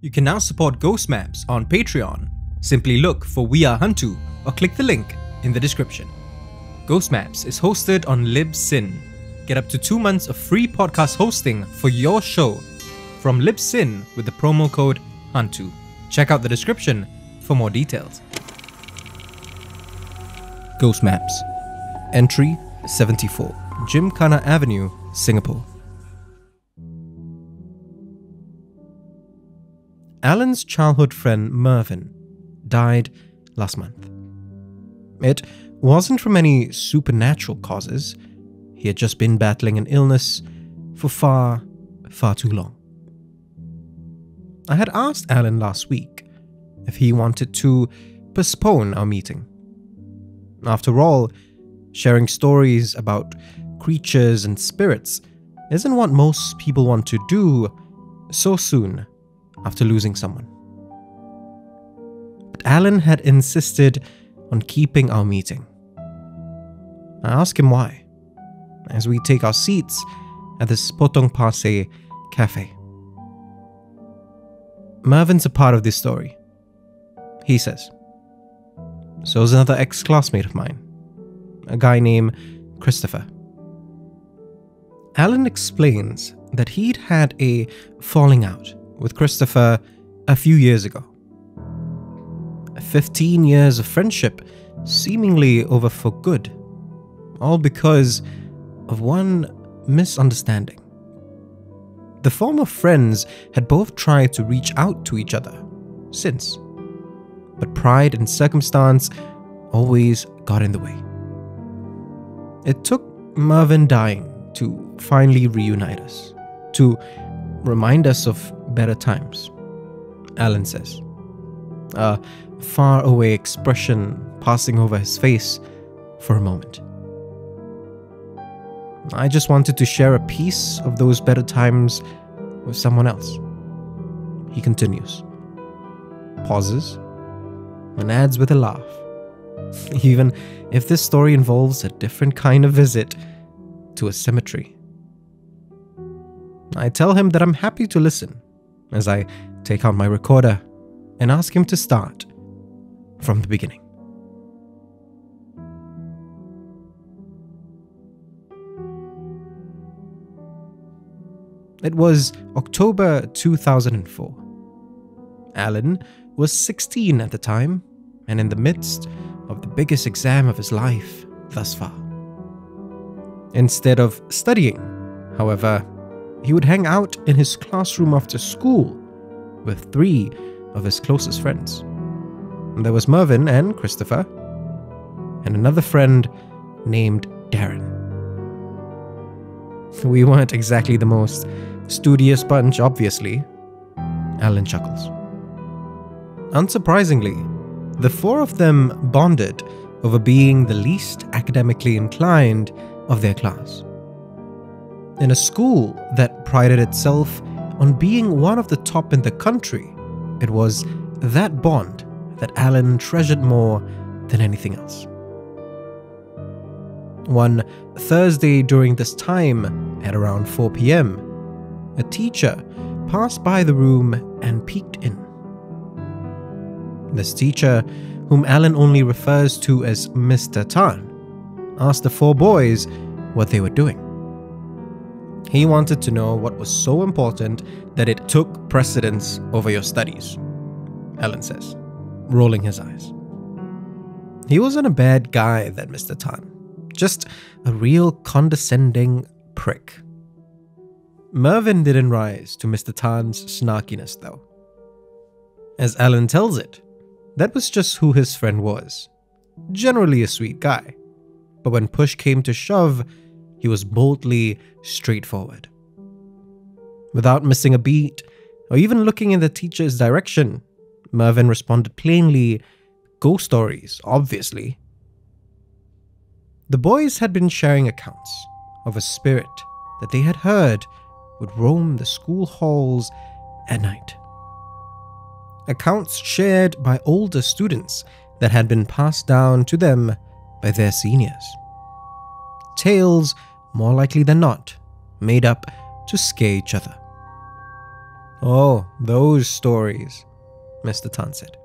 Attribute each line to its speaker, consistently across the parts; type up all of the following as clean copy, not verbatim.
Speaker 1: You can now support Ghost Maps on Patreon. Simply look for We Are HANTU or click the link in the description. Ghost Maps is hosted on Libsyn. Get up to 2 months of free podcast hosting for your show from Libsyn with the promo code HANTU. Check out the description for more details. Ghost Maps. Entry 74. Gymkhana Avenue, Singapore. Alan's childhood friend Mervyn died last month. It wasn't from any supernatural causes. He had just been battling an illness for far too long. I had asked Alan last week if he wanted to postpone our meeting. After all, sharing stories about creatures and spirits isn't what most people want to do so soon after losing someone. But Alan had insisted on keeping our meeting. I asked him why, as we take our seats at this Potong Pasir cafe. Mervyn's a part of this story, he says. So is another ex-classmate of mine, a guy named Christopher. Alan explains that he'd had a falling out with Christopher a few years ago. 15 years of friendship seemingly over for good, all because of one misunderstanding. The former friends had both tried to reach out to each other since, but pride and circumstance always got in the way. It took Mervyn dying to finally reunite us, to remind us of better times, Alan says, a faraway expression passing over his face for a moment. I just wanted to share a piece of those better times with someone else, he continues. Pauses and adds with a laugh, even if this story involves a different kind of visit to a cemetery. I tell him that I'm happy to listen as I take out my recorder and ask him to start from the beginning. It was October 2004. Alan was 16 at the time and in the midst of the biggest exam of his life thus far. Instead of studying, however, he would hang out in his classroom after school with 3 of his closest friends. There was Mervyn and Christopher, and another friend named Darren. We weren't exactly the most studious bunch, obviously, Alan chuckles. Unsurprisingly, the 4 of them bonded over being the least academically inclined of their class. In a school that prided itself on being one of the top in the country, it was that bond that Alan treasured more than anything else. One Thursday during this time, at around 4 p.m, a teacher passed by the room and peeked in. This teacher, whom Alan only refers to as Mr. Tan, asked the 4 boys what they were doing. He wanted to know what was so important that it took precedence over your studies, Alan says, rolling his eyes. He wasn't a bad guy, that Mr. Tan, just a real condescending prick. Mervyn didn't rise to Mr. Tan's snarkiness, though. As Alan tells it, that was just who his friend was. Generally a sweet guy, but when push came to shove, he was boldly straightforward. Without missing a beat, or even looking in the teacher's direction, Mervyn responded plainly, "Ghost stories, obviously." The boys had been sharing accounts of a spirit that they had heard would roam the school halls at night. Accounts shared by older students that had been passed down to them by their seniors. Tales, more likely than not, made up to scare each other. "Oh, those stories," Mr. Tan said,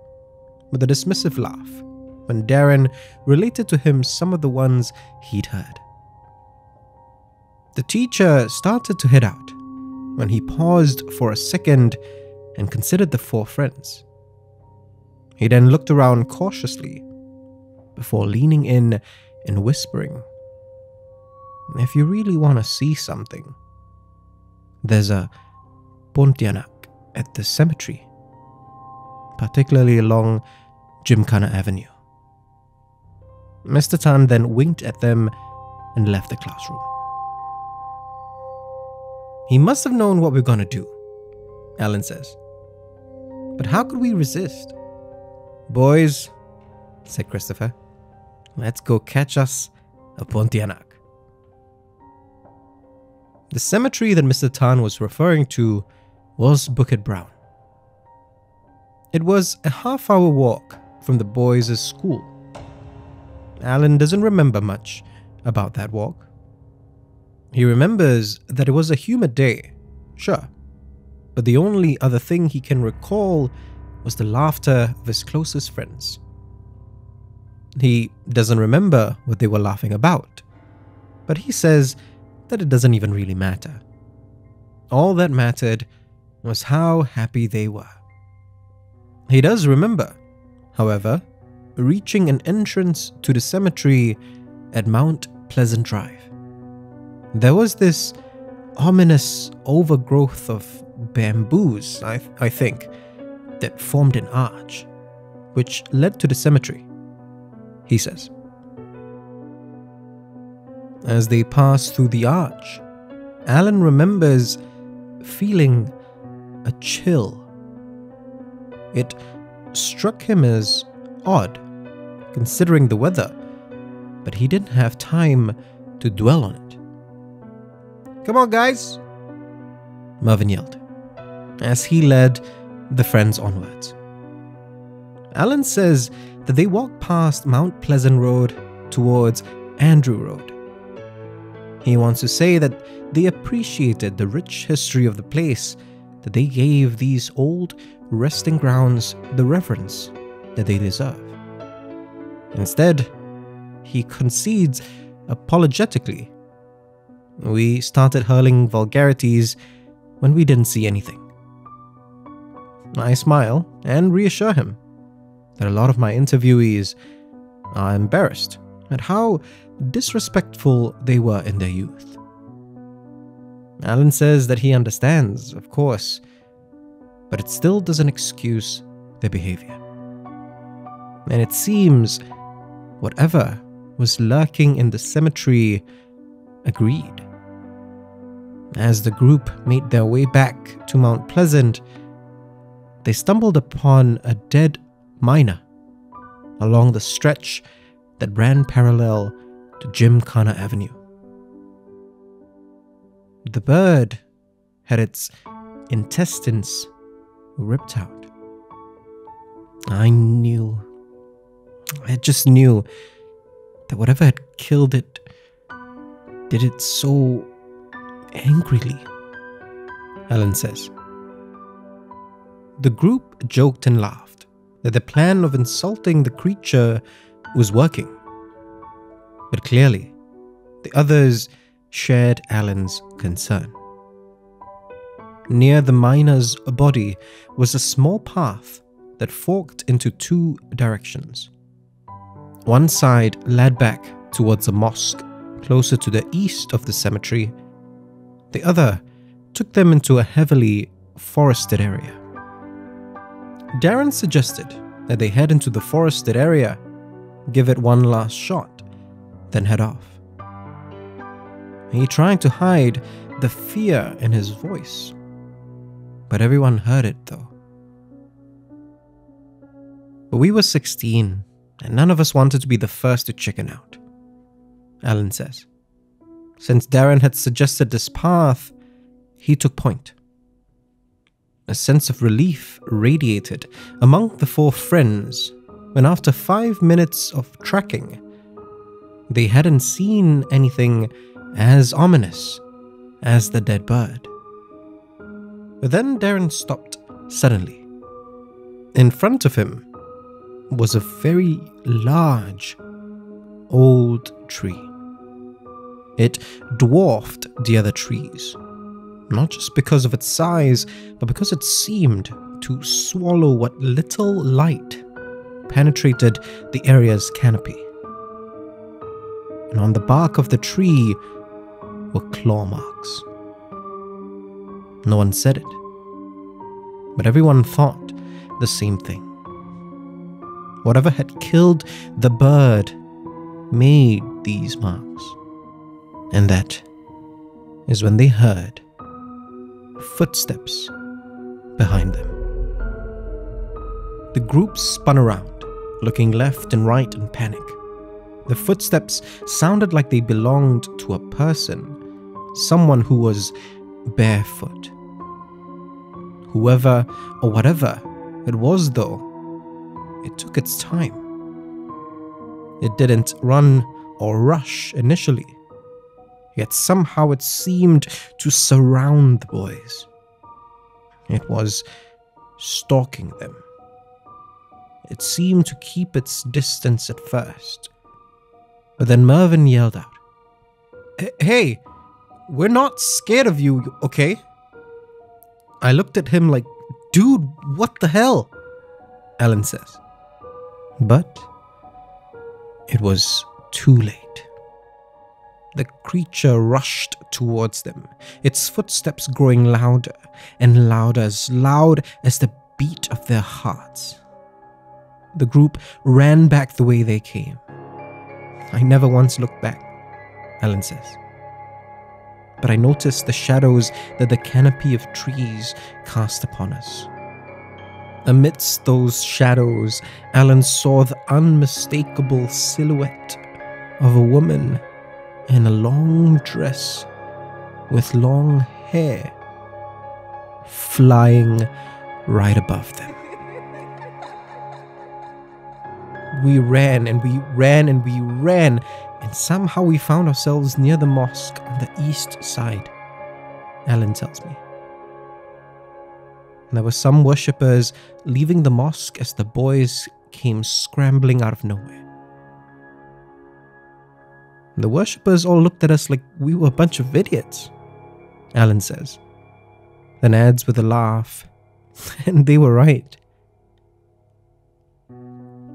Speaker 1: with a dismissive laugh, when Darren related to him some of the ones he'd heard. The teacher started to head out when he paused for a second and considered the four friends. He then looked around cautiously before leaning in and whispering, "If you really want to see something, there's a Pontianak at the cemetery, particularly along Gymkhana Avenue." Mr. Tan then winked at them and left the classroom. "He must have known what we're going to do," Alan says. "But how could we resist?" "Boys," said Christopher, "let's go catch us a Pontianak." The cemetery that Mr. Tan was referring to was Bukit Brown. It was a half-hour walk from the boys' school. Alan doesn't remember much about that walk. He remembers that it was a humid day, sure, but the only other thing he can recall was the laughter of his closest friends. He doesn't remember what they were laughing about, but he says that it doesn't even really matter. All that mattered was how happy they were. He does remember, however, reaching an entrance to the cemetery at Mount Pleasant Drive. There was this ominous overgrowth of bamboos, I think, that formed an arch, which led to the cemetery, he says. As they pass through the arch, Alan remembers feeling a chill. It struck him as odd, considering the weather, but he didn't have time to dwell on it. "Come on, guys," Marvin yelled, as he led the friends onwards. Alan says that they walked past Mount Pleasant Road towards Andrew Road. He wants to say that they appreciated the rich history of the place, that they gave these old resting grounds the reverence that they deserve. Instead, he concedes apologetically, "We started hurling vulgarities when we didn't see anything." I smile and reassure him that a lot of my interviewees are embarrassed at how disrespectful they were in their youth. Alan says that he understands, of course, but it still doesn't excuse their behavior. And it seems whatever was lurking in the cemetery agreed. As the group made their way back to Mount Pleasant, they stumbled upon a dead miner along the stretch that ran parallel to Gymkhana Avenue. The bird had its intestines ripped out. I just knew that whatever had killed it did it so angrily, Alan says. The group joked and laughed that the plan of insulting the creature was working. But clearly, the others shared Alan's concern. Near the miner's body was a small path that forked into two directions. One side led back towards a mosque closer to the east of the cemetery. The other took them into a heavily forested area. Darren suggested that they head into the forested area, give it one last shot, then head off. He tried to hide the fear in his voice, but everyone heard it though. But we were 16, and none of us wanted to be the first to chicken out, Alan says. Since Darren had suggested this path, he took point. A sense of relief radiated among the four friends when after 5 minutes of tracking, they hadn't seen anything as ominous as the dead bird. But then Darren stopped suddenly. In front of him was a very large, old tree. It dwarfed the other trees, not just because of its size, but because it seemed to swallow what little light penetrated the area's canopy. And on the bark of the tree were claw marks. No one said it, but everyone thought the same thing. Whatever had killed the bird made these marks. And that is when they heard footsteps behind them. The group spun around, looking left and right in panic. The footsteps sounded like they belonged to a person, someone who was barefoot. Whoever or whatever it was, though, it took its time. It didn't run or rush initially, yet somehow it seemed to surround the boys. It was stalking them. It seemed to keep its distance at first, but then Mervyn yelled out, "Hey, we're not scared of you, okay?" I looked at him like, "Dude, what the hell?" Alan says. But it was too late. The creature rushed towards them, its footsteps growing louder and louder, as loud as the beat of their hearts. The group ran back the way they came. I never once looked back, Alan says. But I noticed the shadows that the canopy of trees cast upon us. Amidst those shadows, Alan saw the unmistakable silhouette of a woman in a long dress with long hair flying right above them. We ran and we ran and we ran, and somehow we found ourselves near the mosque on the east side, Alan tells me. There were some worshippers leaving the mosque as the boys came scrambling out of nowhere. The worshippers all looked at us like we were a bunch of idiots, Alan says, then adds with a laugh, and they were right.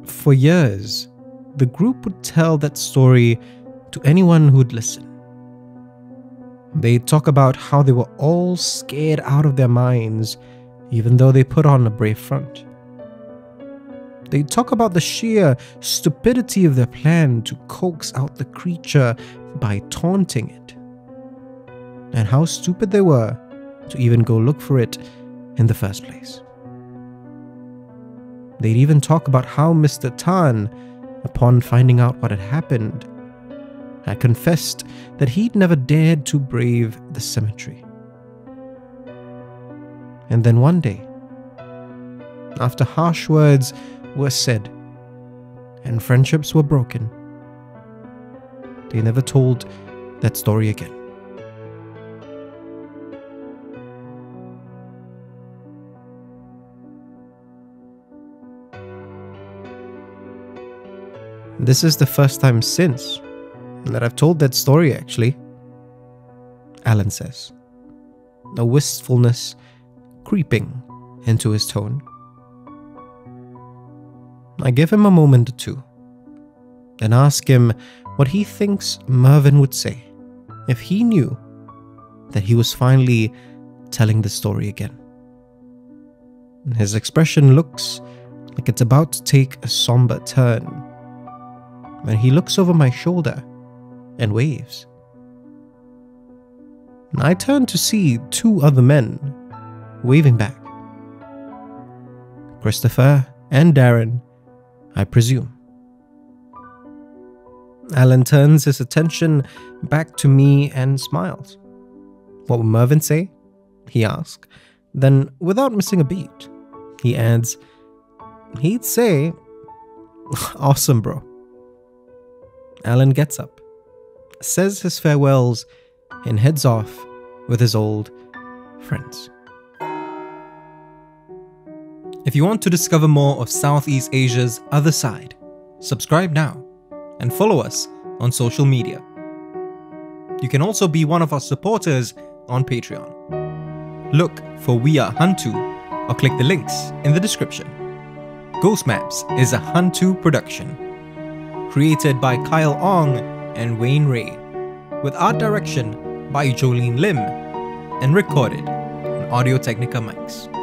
Speaker 1: For years, the group would tell that story to anyone who'd listen. They'd talk about how they were all scared out of their minds, even though they put on a brave front. They'd talk about the sheer stupidity of their plan to coax out the creature by taunting it, and how stupid they were to even go look for it in the first place. They'd even talk about how Mr. Tan, upon finding out what had happened, had confessed that he'd never dared to brave the cemetery. And then one day, after harsh words were said and friendships were broken, they never told that story again. This is the first time since that I've told that story, actually, Alan says, a wistfulness creeping into his tone. I give him a moment or two, then ask him what he thinks Mervyn would say if he knew that he was finally telling the story again. His expression looks like it's about to take a somber turn when he looks over my shoulder and waves. I turn to see two other men waving back. Christopher and Darren, I presume. Alan turns his attention back to me and smiles. What would Mervyn say? He asks. Then, without missing a beat, he adds, he'd say, awesome, bro. Alan gets up, says his farewells, and heads off with his old friends. If you want to discover more of Southeast Asia's other side, subscribe now and follow us on social media. You can also be one of our supporters on Patreon. Look for We Are HANTU or click the links in the description. Ghost Maps is a HANTU production, created by Kyle Ong and Wayne Ray, with art direction by Jolene Lim, and recorded on Audio Technica mics.